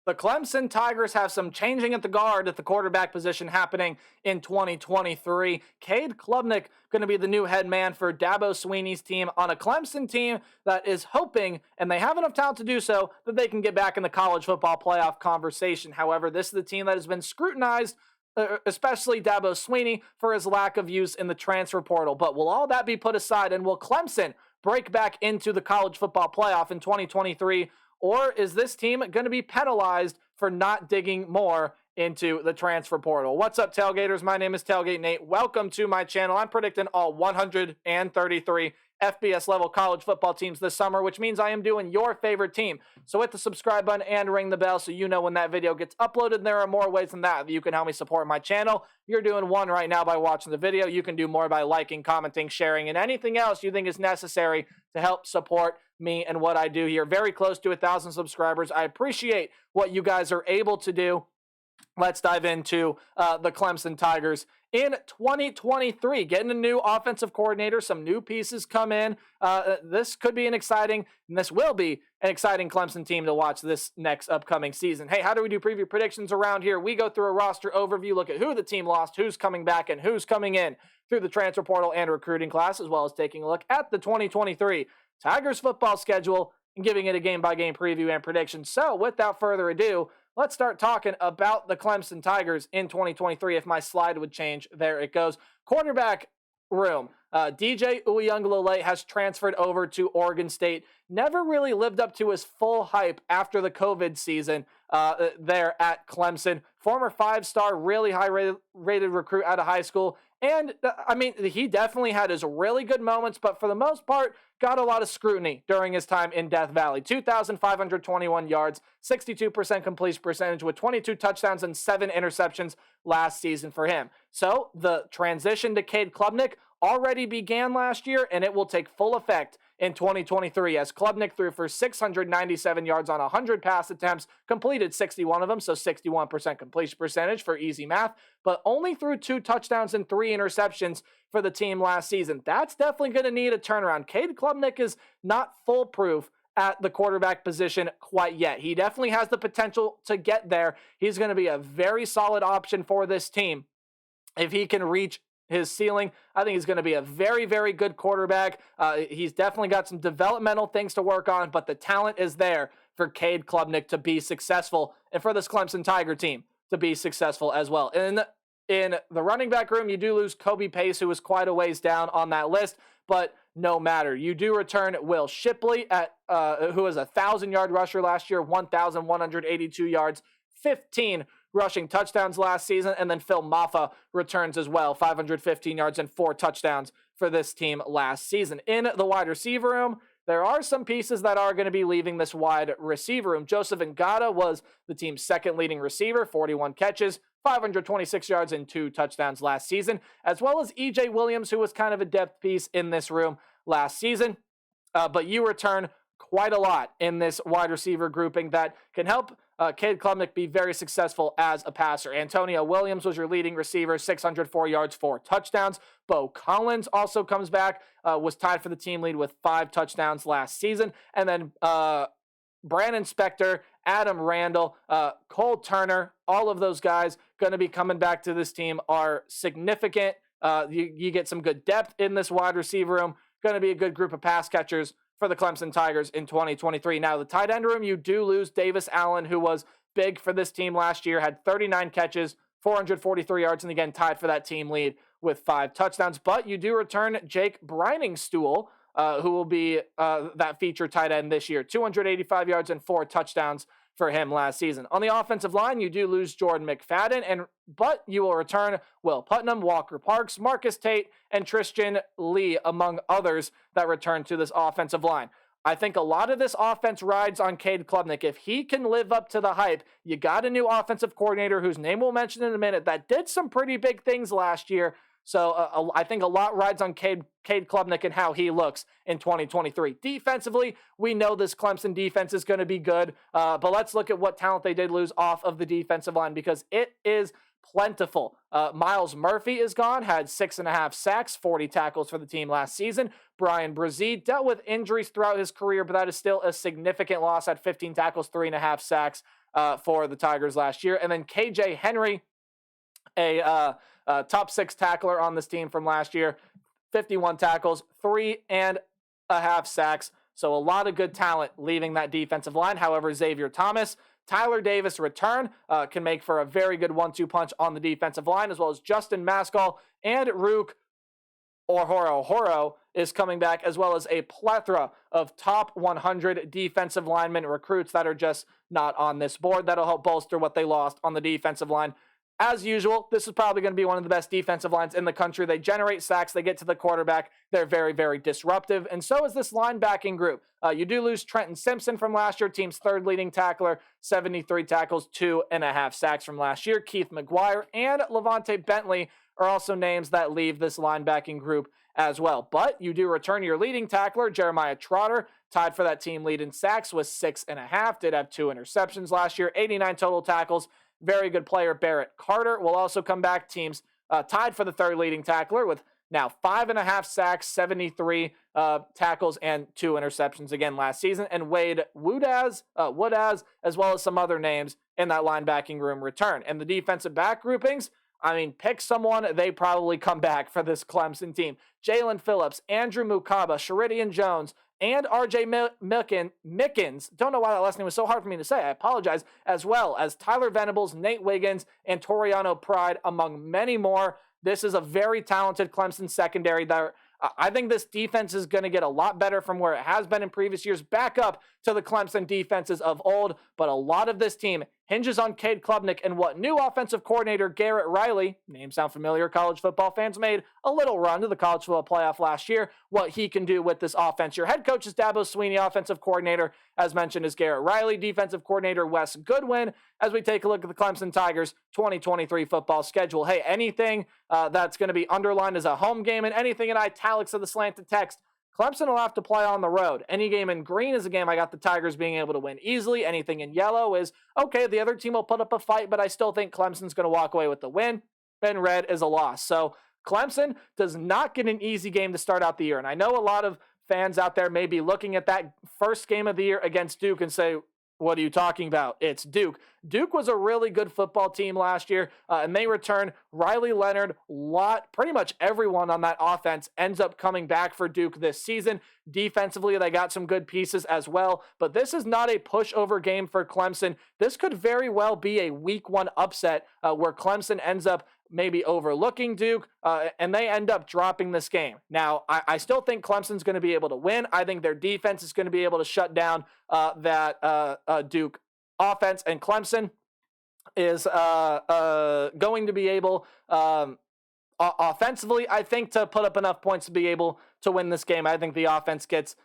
The Clemson Tigers have some changing at the guard at the quarterback position happening in 2023. Cade Klubnik going to be the new head man for Dabo Sweeney's team on a Clemson team that is hoping, and they have enough talent to do so, that they can get back in the college football playoff conversation. However, this is the team that has been scrutinized, especially Dabo Sweeney, for his lack of use in the transfer portal. But will all that be put aside, and will Clemson break back into the college football playoff in 2023? Or is this team going to be penalized for not digging more into the transfer portal? What's up, Tailgaters? My name is Tailgate Nate. Welcome to my channel. I'm predicting all 133 FBS level college football teams this summer, which means I am doing your favorite team. So hit the subscribe button and ring the bell so you know when that video gets uploaded. And there are more ways than that you can help me support my channel. You're doing one right now by watching the video. You can do more by liking, commenting, sharing, and anything else you think is necessary to help support me and what I do here. Very close to 1,000 subscribers. I appreciate what you guys are able to do. Let's dive into the Clemson Tigers in 2023. Getting a new offensive coordinator, some new pieces come in. This could be this will be an exciting Clemson team to watch this next upcoming season. Hey, how do we do preview predictions around here? We go through a roster overview, look at who the team lost, who's coming back, and who's coming in through the transfer portal and recruiting class, as well as taking a look at the 2023 Tigers football schedule and giving it a game-by-game preview and prediction. So without further ado, let's start talking about the Clemson Tigers in 2023. If my slide would change, there it goes. Quarterback room. DJ Uiagalelei has transferred over to Oregon State. Never really lived up to his full hype after the COVID season there at Clemson. Former five-star, really high-rated recruit out of high school. And, he definitely had his really good moments, but for the most part, got a lot of scrutiny during his time in Death Valley. 2,521 yards, 62% completion percentage with 22 touchdowns and 7 interceptions last season for him. So the transition to Cade Klubnik already began last year, and it will take full effect in 2023 as Klubnik threw for 697 yards on 100 pass attempts, completed 61 of them, so 61% completion percentage for easy math, but only threw 2 touchdowns and 3 interceptions for the team last season. That's definitely going to need a turnaround. Cade Klubnik is not foolproof at the quarterback position quite yet. He definitely has the potential to get there. He's going to be a very solid option for this team if he can reach his ceiling. I think he's going to be a very, very good quarterback. He's definitely got some developmental things to work on, but the talent is there for Cade Klubnik to be successful and for this Clemson Tiger team to be successful as well. In the running back room, you do lose Kobe Pace, who was quite a ways down on that list, but no matter. You do return Will Shipley, who was a 1,000-yard rusher last year, 1,182 yards, 15 rushing touchdowns last season, and then Phil Maffa returns as well, 515 yards and 4 touchdowns for this team last season. In the wide receiver room, there are some pieces that are going to be leaving this wide receiver room. Joseph Ngata was the team's second leading receiver, 41 catches, 526 yards and 2 touchdowns last season, as well as E.J. Williams, who was kind of a depth piece in this room last season. But you return quite a lot in this wide receiver grouping that can help Cade Klubnik be very successful as a passer. Antonio Williams was your leading receiver, 604 yards, 4 touchdowns. Bo Collins also comes back, was tied for the team lead with 5 touchdowns last season. And then Brandon Spector, Adam Randall, Cole Turner, all of those guys going to be coming back to this team are significant. You get some good depth in this wide receiver room. Going to be a good group of pass catchers for the Clemson Tigers in 2023. Now, the tight end room, you do lose Davis Allen, who was big for this team last year, had 39 catches, 443 yards, and again, tied for that team lead with 5 touchdowns. But you do return Jake Briningstool, who will be that feature tight end this year, 285 yards and 4 touchdowns for him last season. On the offensive line, you do lose Jordan McFadden, but you will return Will Putnam, Walker Parks, Marcus Tate, and Tristan Lee, among others that return to this offensive line. I think a lot of this offense rides on Cade Klubnik. If he can live up to the hype, you got a new offensive coordinator whose name we'll mention in a minute that did some pretty big things last year. So I think a lot rides on Cade Klubnik and how he looks in 2023. Defensively, we know this Clemson defense is going to be good, but let's look at what talent they did lose off of the defensive line because it is plentiful. Miles Murphy is gone, had 6.5 sacks, 40 tackles for the team last season. Brian Brzee dealt with injuries throughout his career, but that is still a significant loss at 15 tackles, 3.5 sacks for the Tigers last year. And then KJ Henry, a top 6 tackler on this team from last year, 51 tackles, 3.5 sacks. So a lot of good talent leaving that defensive line. However, Xavier Thomas, Tyler Davis return can make for a very good 1-2 punch on the defensive line, as well as Justin Maskell and Rook Horo is coming back, as well as a plethora of top 100 defensive lineman recruits that are just not on this board. That'll help bolster what they lost on the defensive line. As usual, this is probably going to be one of the best defensive lines in the country. They generate sacks. They get to the quarterback. They're very, very disruptive. And so is this linebacking group. You do lose Trenton Simpson from last year, team's third leading tackler, 73 tackles, 2.5 sacks from last year. Keith McGuire and Levante Bentley are also names that leave this linebacking group as well. But you do return your leading tackler, Jeremiah Trotter, tied for that team lead in sacks with 6.5, did have 2 interceptions last year, 89 total tackles. Very good player, Barrett Carter, will also come back. Teams tied for the third leading tackler with now 5.5 sacks, 73 tackles, and 2 interceptions again last season. And Wade Woodaz, as well as some other names in that linebacking room return. And the defensive back groupings, I mean, pick someone, they probably come back for this Clemson team. Jalen Phillips, Andrew Mukaba, Sheridan Jones, and R.J. Mickens, don't know why that last name was so hard for me to say, I apologize, as well as Tyler Venables, Nate Wiggins, and Toriano Pride, among many more. This is a very talented Clemson secondary that I think this defense is going to get a lot better from where it has been in previous years, back up to the Clemson defenses of old. But a lot of this team hinges on Cade Klubnik and what new offensive coordinator Garrett Riley, name sound familiar, college football fans, made a little run to the college football playoff last year, what he can do with this offense. Your head coach is Dabo Swinney, offensive coordinator, as mentioned, is Garrett Riley, defensive coordinator Wes Goodwin, as we take a look at the Clemson Tigers 2023 football schedule. Hey, anything that's going to be underlined as a home game and anything in italics of the slanted text, Clemson will have to play on the road. Any game in green is a game I got the Tigers being able to win easily. Anything in yellow is, okay, the other team will put up a fight, but I still think Clemson's going to walk away with the win. And red is a loss. So Clemson does not get an easy game to start out the year. And I know a lot of fans out there may be looking at that first game of the year against Duke and say, what are you talking about? It's Duke. Duke was a really good football team last year, and they return Riley Leonard, pretty much everyone on that offense ends up coming back for Duke this season. Defensively, they got some good pieces as well, but this is not a pushover game for Clemson. This could very well be a week 1 upset where Clemson ends up maybe overlooking Duke, and they end up dropping this game. Now, I still think Clemson's going to be able to win. I think their defense is going to be able to shut down that Duke offense, and Clemson is going to be able, offensively, I think, to put up enough points to be able to win this game. I think the offense gets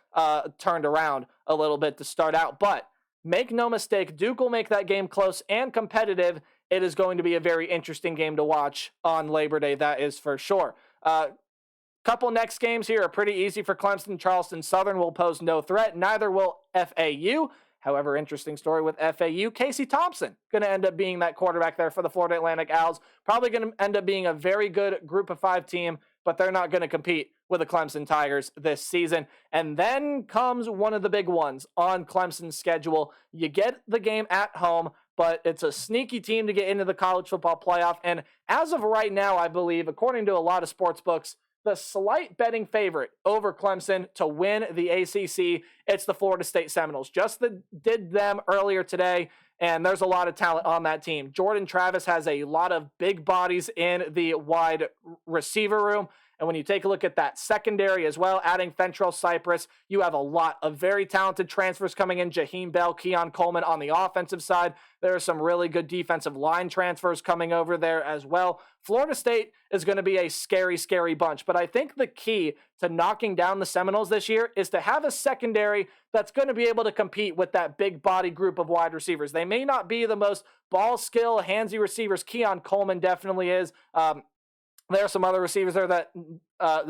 turned around a little bit to start out, but make no mistake, Duke will make that game close and competitive. It is going to be a very interesting game to watch on Labor Day, that is for sure. Couple next games here are pretty easy for Clemson. Charleston Southern will pose no threat. Neither will FAU. However, interesting story with FAU. Casey Thompson going to end up being that quarterback there for the Florida Atlantic Owls. Probably going to end up being a very good Group of 5 team, but they're not going to compete with the Clemson Tigers this season. And then comes one of the big ones on Clemson's schedule. You get the game at home, but it's a sneaky team to get into the college football playoff. And as of right now, I believe, according to a lot of sports books, the slight betting favorite over Clemson to win the ACC, it's the Florida State Seminoles. Just did them earlier today, and there's a lot of talent on that team. Jordan Travis has a lot of big bodies in the wide receiver room. And when you take a look at that secondary as well, adding Fentrell Cypress, you have a lot of very talented transfers coming in. Jaheim Bell, Keon Coleman on the offensive side. There are some really good defensive line transfers coming over there as well. Florida State is going to be a scary, scary bunch. But I think the key to knocking down the Seminoles this year is to have a secondary that's going to be able to compete with that big body group of wide receivers. They may not be the most ball skill, handsy receivers. Keon Coleman definitely is. There are some other receivers there that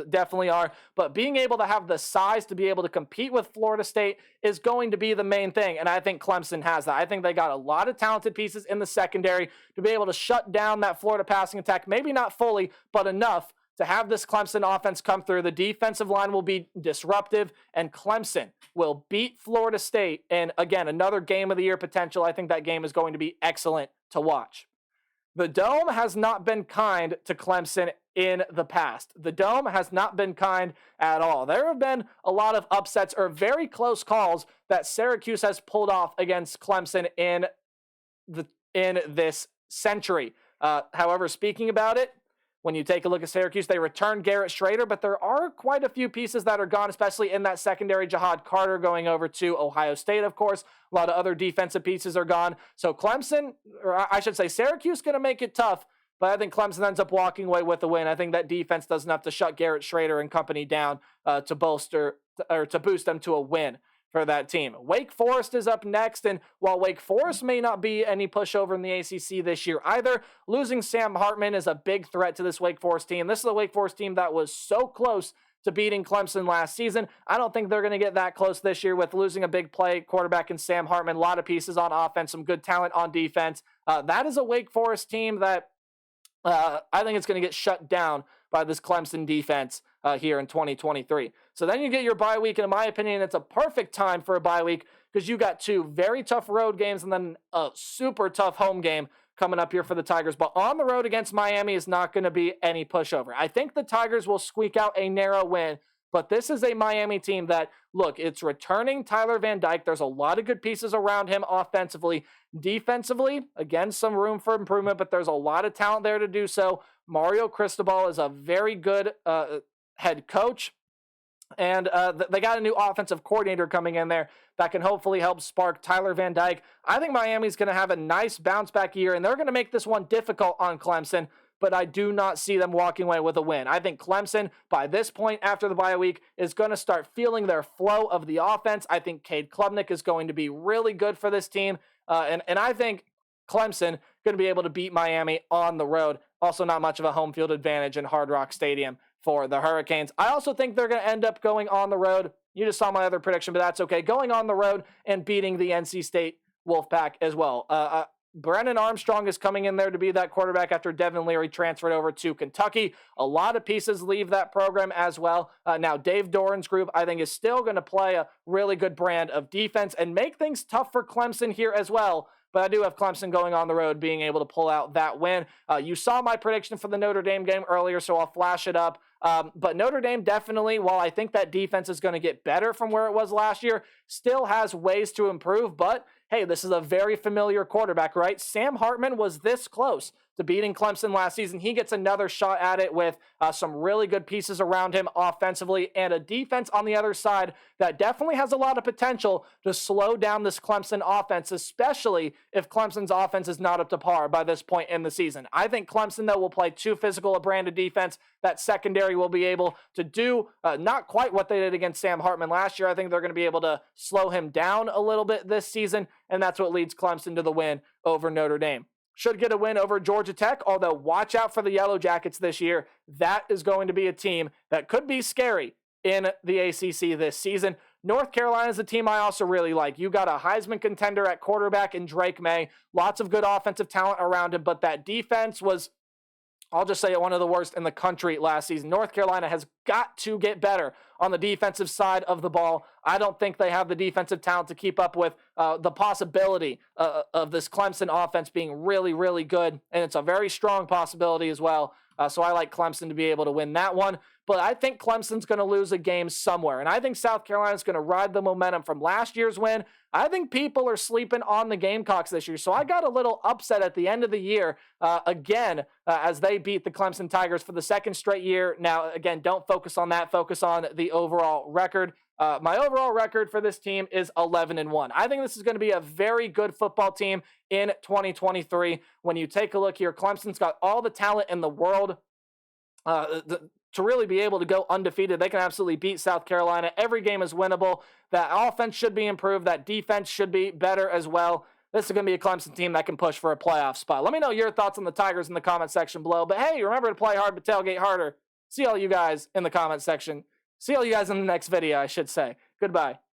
definitely are, but being able to have the size to be able to compete with Florida State is going to be the main thing, and I think Clemson has that. I think they got a lot of talented pieces in the secondary to be able to shut down that Florida passing attack, maybe not fully, but enough to have this Clemson offense come through. The defensive line will be disruptive, and Clemson will beat Florida State, and again, another game of the year potential. I think that game is going to be excellent to watch. The Dome has not been kind to Clemson in the past. The Dome has not been kind at all. There have been a lot of upsets or very close calls that Syracuse has pulled off against Clemson in this century. However, speaking about it, when you take a look at Syracuse, they returned Garrett Schrader, but there are quite a few pieces that are gone, especially in that secondary. Jahad Carter going over to Ohio State, of course. A lot of other defensive pieces are gone. So Clemson, or I should say Syracuse, going to make it tough, but I think Clemson ends up walking away with the win. I think that defense does enough to shut Garrett Schrader and company down to boost them to a win for that team. Wake Forest is up next, and while Wake Forest may not be any pushover in the ACC this year either, losing Sam Hartman is a big threat to this Wake Forest team. This is a Wake Forest team that was so close to beating Clemson last season. I don't think they're going to get that close this year with losing a big play quarterback in Sam Hartman, a lot of pieces on offense, some good talent on defense. That is a Wake Forest team that I think it's going to get shut down by this Clemson defense here in 2023. So then you get your bye week, and in my opinion, it's a perfect time for a bye week because you got two very tough road games and then a super tough home game coming up here for the Tigers. But on the road against Miami is not going to be any pushover. I think the Tigers will squeak out a narrow win, but this is a Miami team that, look, it's returning Tyler Van Dyke. There's a lot of good pieces around him offensively. Defensively, again, some room for improvement, but there's a lot of talent there to do so. Mario Cristobal is a very good head coach. And they got a new offensive coordinator coming in there that can hopefully help spark Tyler Van Dyke. I think Miami's going to have a nice bounce back year, and they're going to make this one difficult on Clemson, but I do not see them walking away with a win. I think Clemson, by this point after the bye week, is going to start feeling their flow of the offense. I think Cade Klubnik is going to be really good for this team, and I think Clemson going to be able to beat Miami on the road. Also not much of a home field advantage in Hard Rock Stadium for the Hurricanes. I also think they're going to end up going on the road. You just saw my other prediction, but that's okay. Going on the road and beating the NC State Wolfpack as well. Brennan Armstrong is coming in there to be that quarterback after Devin Leary transferred over to Kentucky. A lot of pieces leave that program as well. Now, Dave Doran's group, I think, is still going to play a really good brand of defense and make things tough for Clemson here as well. But I do have Clemson going on the road, being able to pull out that win. You saw my prediction for the Notre Dame game earlier, so I'll flash it up. But Notre Dame definitely, while I think that defense is going to get better from where it was last year, still has ways to improve. But hey, this is a very familiar quarterback, right? Sam Hartman was this close to beating Clemson last season. He gets another shot at it with some really good pieces around him offensively and a defense on the other side that definitely has a lot of potential to slow down this Clemson offense, especially if Clemson's offense is not up to par by this point in the season. I think Clemson, though, will play too physical a brand of defense. That secondary will be able to do not quite what they did against Sam Hartman last year. I think they're going to be able to slow him down a little bit this season, and that's what leads Clemson to the win over Notre Dame. Should get a win over Georgia Tech, although watch out for the Yellow Jackets this year. That is going to be a team that could be scary in the ACC this season. North Carolina is a team I also really like. You got a Heisman contender at quarterback in Drake May. Lots of good offensive talent around him, but that defense was, I'll just say it, one of the worst in the country last season. North Carolina has got to get better on the defensive side of the ball. I don't think they have the defensive talent to keep up with the possibility of this Clemson offense being really, really good, and it's a very strong possibility as well. So I like Clemson to be able to win that one. But I think Clemson's going to lose a game somewhere, and I think South Carolina's going to ride the momentum from last year's win. I think people are sleeping on the Gamecocks this year, so I got a little upset at the end of the year as they beat the Clemson Tigers for the second straight year. Now, again, don't focus on that. Focus on the overall record. My overall record for this team is 11-1. I think this is going to be a very good football team in 2023. When you take a look here, Clemson's got all the talent in the world to really be able to go undefeated. They can absolutely beat South Carolina. Every game is winnable. That offense should be improved. That defense should be better as well. this is going to be a Clemson team that can push for a playoff spot. Let me know your thoughts on the Tigers in the comment section below. But hey, remember to play hard but tailgate harder. See all you guys in the comment section. See all you guys in the next video, I should say. Goodbye.